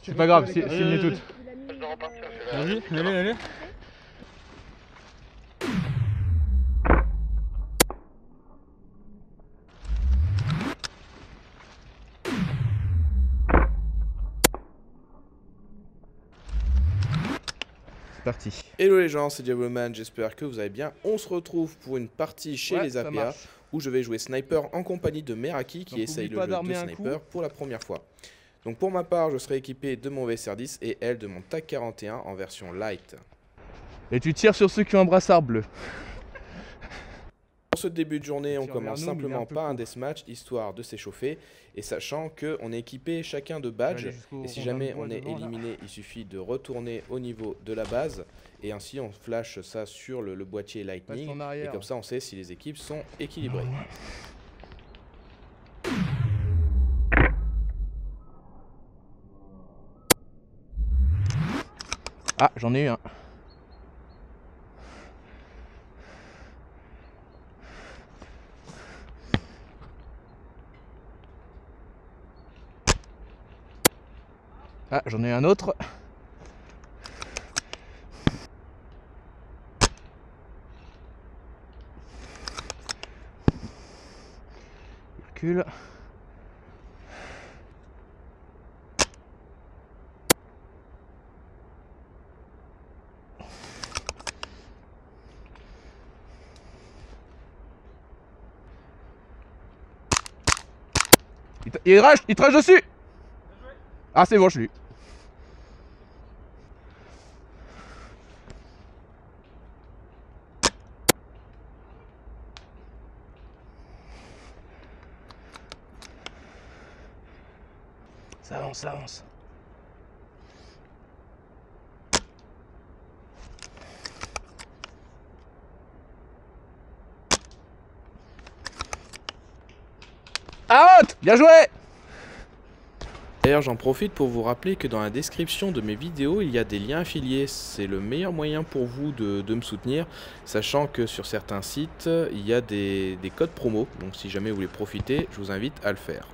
C'est pas grave, filmez toutes. Vas-y, allez. C'est parti. Hello les gens, c'est Diabloman, j'espère que vous allez bien. On se retrouve pour une partie chez les APA où je vais jouer sniper en compagnie de Meraki qui essaye le jeu de sniper pour la première fois. Donc pour ma part, je serai équipé de mon VSR10 et elle de mon TAC 41 en version light. Et tu tires sur ceux qui ont un brassard bleu. Pour ce début de journée, on commence simplement par un deathmatch histoire de s'échauffer et sachant qu'on est équipé chacun de badges et si jamais on est éliminé, il suffit de retourner au niveau de la base et ainsi on flash ça sur le boîtier Lightning et comme ça on sait si les équipes sont équilibrées. Ah, j'en ai eu un. Ah, j'en ai un autre. Il recule. Il te rage dessus. Ah, c'est bon, je l'ai eu. Ça avance, ça avance. Out! Bien joué! D'ailleurs, j'en profite pour vous rappeler que dans la description de mes vidéos, il y a des liens affiliés. C'est le meilleur moyen pour vous de me soutenir, sachant que sur certains sites, il y a des codes promo. Donc si jamais vous voulez profiter, je vous invite à le faire.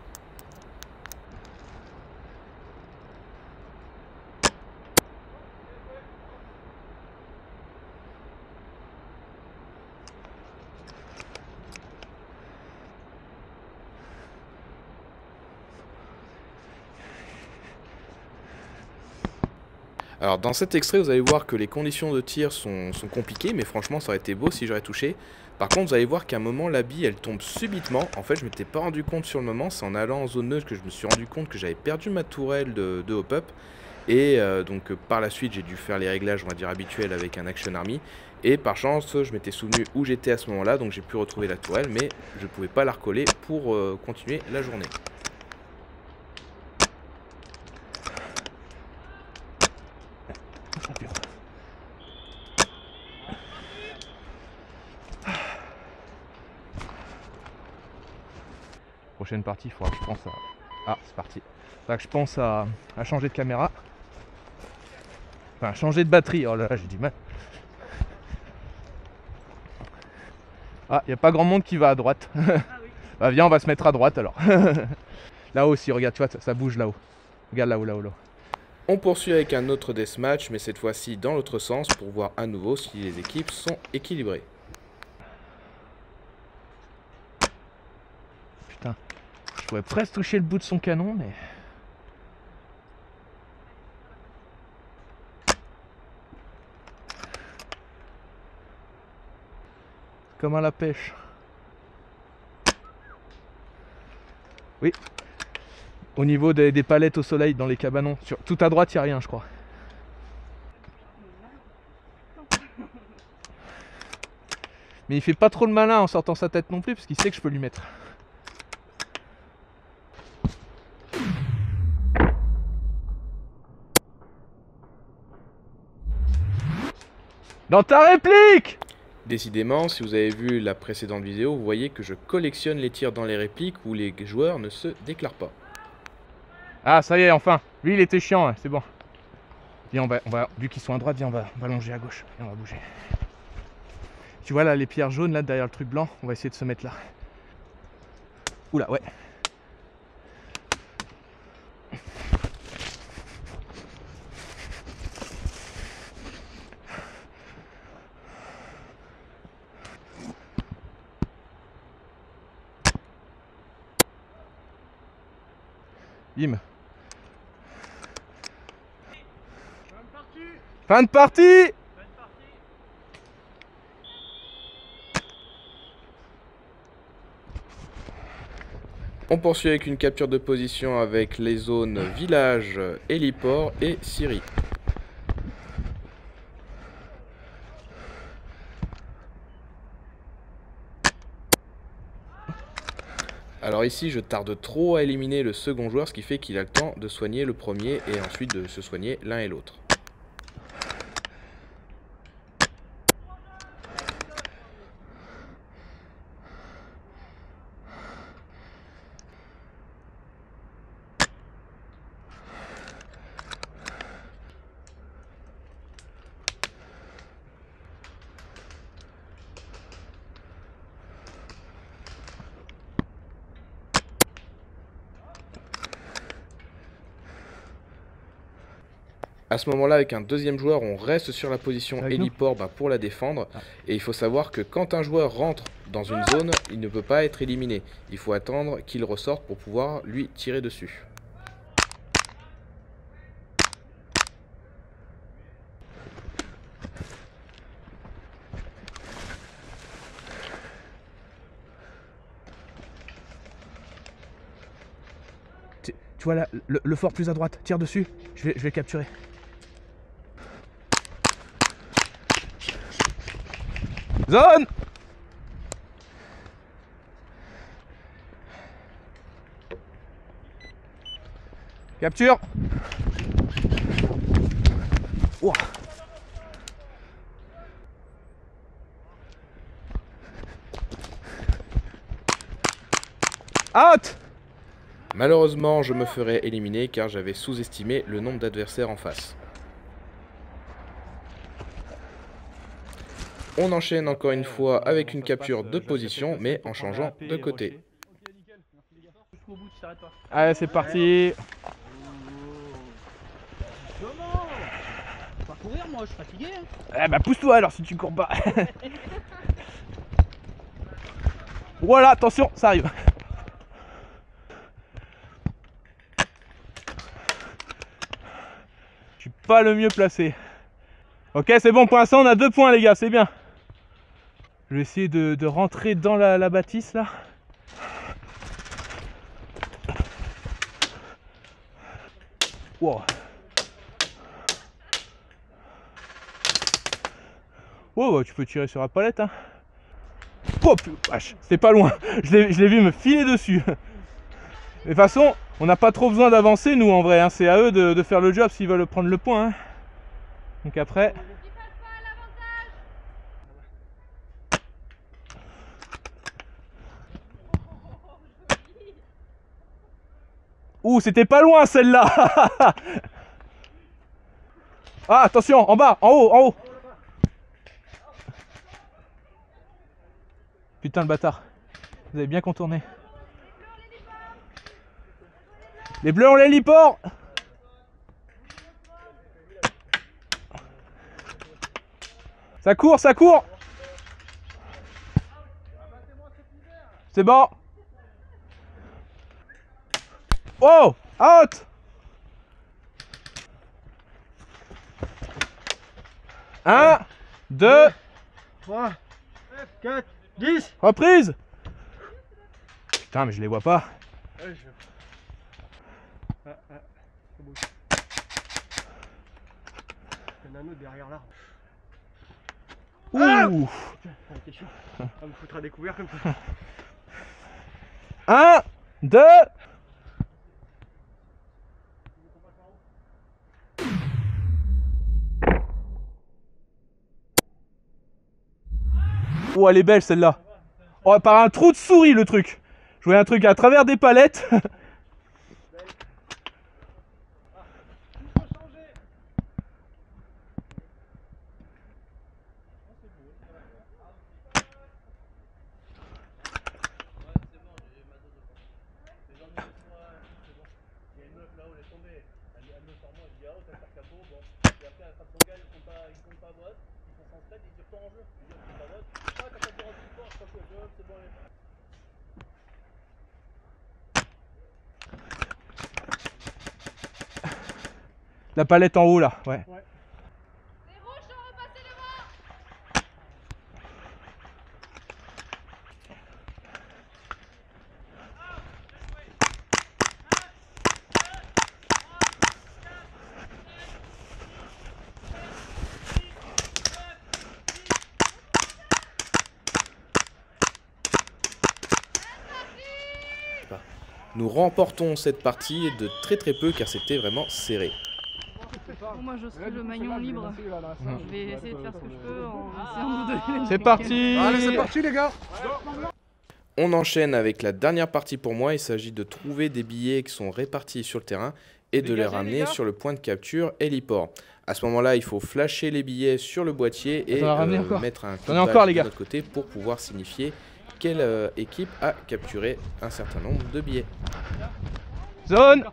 Alors dans cet extrait vous allez voir que les conditions de tir sont compliquées mais franchement ça aurait été beau si j'aurais touché. Par contre vous allez voir qu'à un moment la bille elle tombe subitement. En fait je m'étais pas rendu compte sur le moment, c'est en allant en zone neutre que je me suis rendu compte que j'avais perdu ma tourelle de hop-up. Et donc par la suite j'ai dû faire les réglages on va dire habituels avec un Action Army. Et par chance je m'étais souvenu où j'étais à ce moment là donc j'ai pu retrouver la tourelle mais je pouvais pas la recoller pour continuer la journée. Prochaine partie, il faudra que je pense à... Ah, c'est parti. Il faudra que je pense à changer de caméra. Enfin, changer de batterie. Oh là là, j'ai du mal. Ah, il n'y a pas grand monde qui va à droite. Ah oui. Bah viens, on va se mettre à droite alors. Là-haut aussi, regarde, tu vois, ça bouge là-haut. Regarde là-haut, là-haut, là-haut. On poursuit avec un autre deathmatch, mais cette fois-ci dans l'autre sens pour voir à nouveau si les équipes sont équilibrées. Putain, je pourrais presque toucher le bout de son canon, mais... Comme à la pêche. Oui. Au niveau des palettes au soleil dans les cabanons. Tout à droite, il n'y a rien, je crois. Mais il fait pas trop le malin en sortant sa tête non plus, parce qu'il sait que je peux lui mettre. Dans ta réplique! Décidément, si vous avez vu la précédente vidéo, vous voyez que je collectionne les tirs dans les répliques où les joueurs ne se déclarent pas. Ah, ça y est, enfin. Lui, il était chiant, hein, c'est bon. Viens, on va, vu qu'ils sont à droite, viens, on va longer à gauche. Viens, on va bouger. Tu vois là, les pierres jaunes, là, derrière le truc blanc, on va essayer de se mettre là. Oula, ouais. Bim. Fin de partie. On poursuit avec une capture de position avec les zones village, héliport et Syrie. Alors ici je tarde trop à éliminer le second joueur, ce qui fait qu'il a le temps de soigner le premier et ensuite de se soigner l'un et l'autre. À ce moment-là, avec un deuxième joueur, on reste sur la position héliport pour la défendre. Et il faut savoir que quand un joueur rentre dans une zone, il ne peut pas être éliminé. Il faut attendre qu'il ressorte pour pouvoir lui tirer dessus. Tu vois là, le fort plus à droite, tire dessus, je vais capturer. Zone! Capture! Ouah. Out! Malheureusement, je me ferai éliminer car j'avais sous-estimé le nombre d'adversaires en face. On enchaîne encore une fois avec une capture de position, mais en changeant de côté. Allez, c'est parti. Pas courir, moi, je suis fatigué. Eh bah pousse-toi alors si tu cours pas. Voilà, attention, ça arrive. Je suis pas le mieux placé. Ok, c'est bon, pour l'instant on a 2 points les gars, c'est bien. Je vais essayer de rentrer dans la bâtisse là. Wow. Oh, bah, tu peux tirer sur la palette hein. Oh vache, c'était pas loin. Je l'ai vu me filer dessus. De toute façon, on n'a pas trop besoin d'avancer nous en vrai hein. C'est à eux de faire le job s'ils veulent prendre le point hein. Donc après... Ouh, c'était pas loin celle-là. Ah, attention, en bas, en haut, en haut. Putain le bâtard. Vous avez bien contourné. Les bleus ont l'héliport. Ça court, ça court. C'est bon. Oh, out. 1, 2, 3, 4, 10. reprise. Putain, mais je les vois pas. Ouais, c'est beau. Il y en a un autre derrière l'arbre. Ouh. Ah, t'es chaud. On me foutra des couverts comme ça. 1, 2. Oh, elle est belle celle-là. Oh, par un trou de souris le truc. Je voyais un truc à travers des palettes. La palette en haut là, ouais. Nous remportons cette partie de très peu car c'était vraiment serré. Bon, moi je serai le maillon libre. Je vais essayer de faire ce que je peux en essayant de vous donner. C'est parti. Allez, c'est parti les gars. On enchaîne avec la dernière partie pour moi. Il s'agit de trouver des billets qui sont répartis sur le terrain et de les ramener sur le point de capture héliport. À ce moment-là, il faut flasher les billets sur le boîtier et mettre un coup de balle de notre côté pour pouvoir signifier quelle équipe a capturé un certain nombre de billets. Zone.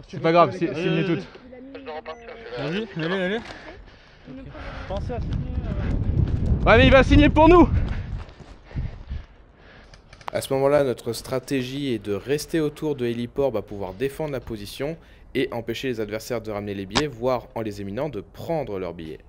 C'est pas grave, signez toutes. Vas-y, allez. Pensez à signer. Ouais, mais il va signer pour nous. À ce moment-là, notre stratégie est de rester autour de héliport, pouvoir défendre la position et empêcher les adversaires de ramener les billets, voire en les éliminant de prendre leurs billets.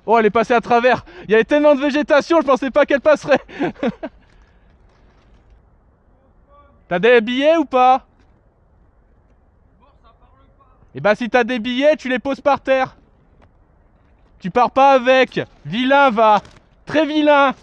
Oh, elle est passée à travers. Il y avait tellement de végétation, je pensais pas qu'elle passerait. T'as des billets ou pas? Et bah si t'as des billets, tu les poses par terre. Tu pars pas avec. Vilain va. Très vilain.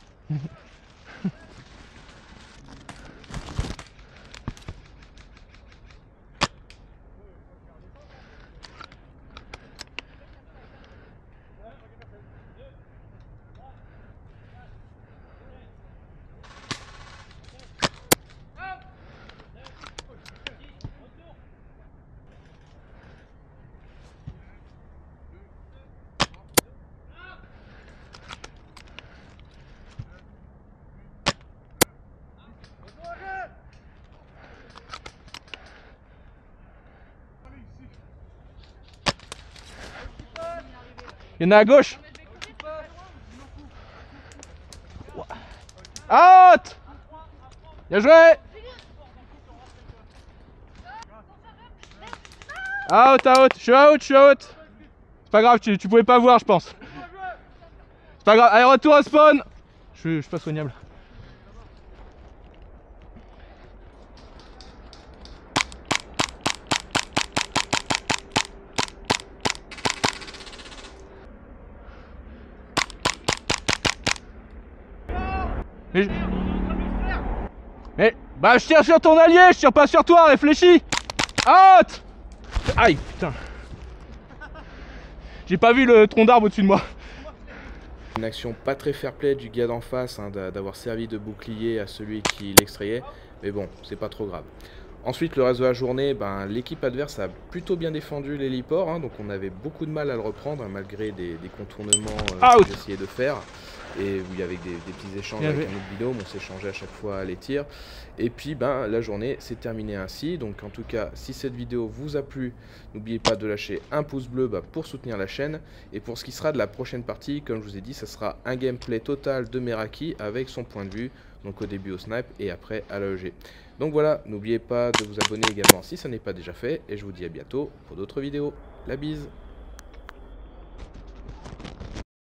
Il y en a à gauche. Out. Bien joué. Out. Je suis out. C'est pas grave, tu pouvais pas voir, je pense. C'est pas grave. Allez, retour à spawn. Je suis pas soignable. Mais bah je tire sur ton allié, je tire pas sur toi, réfléchis. Out. Aïe putain. J'ai pas vu le tronc d'arbre au-dessus de moi. Une action pas très fair-play du gars d'en face, d'avoir servi de bouclier à celui qui l'extrayait. Mais bon, c'est pas trop grave. Ensuite, le reste de la journée, l'équipe adverse a plutôt bien défendu l'héliport. Donc on avait beaucoup de mal à le reprendre, malgré des contournements que j'essayais de faire. Et il y avait des petits échanges avec un autre binôme, on s'échangeait à chaque fois les tirs. Et puis la journée s'est terminée ainsi. Donc en tout cas, si cette vidéo vous a plu, n'oubliez pas de lâcher un pouce bleu pour soutenir la chaîne. Et pour ce qui sera de la prochaine partie, comme je vous ai dit, ça sera un gameplay total de Meraki avec son point de vue. Donc au début au snipe et après à l'AEG. Donc voilà, n'oubliez pas de vous abonner également si ça n'est pas déjà fait. Et je vous dis à bientôt pour d'autres vidéos. La bise!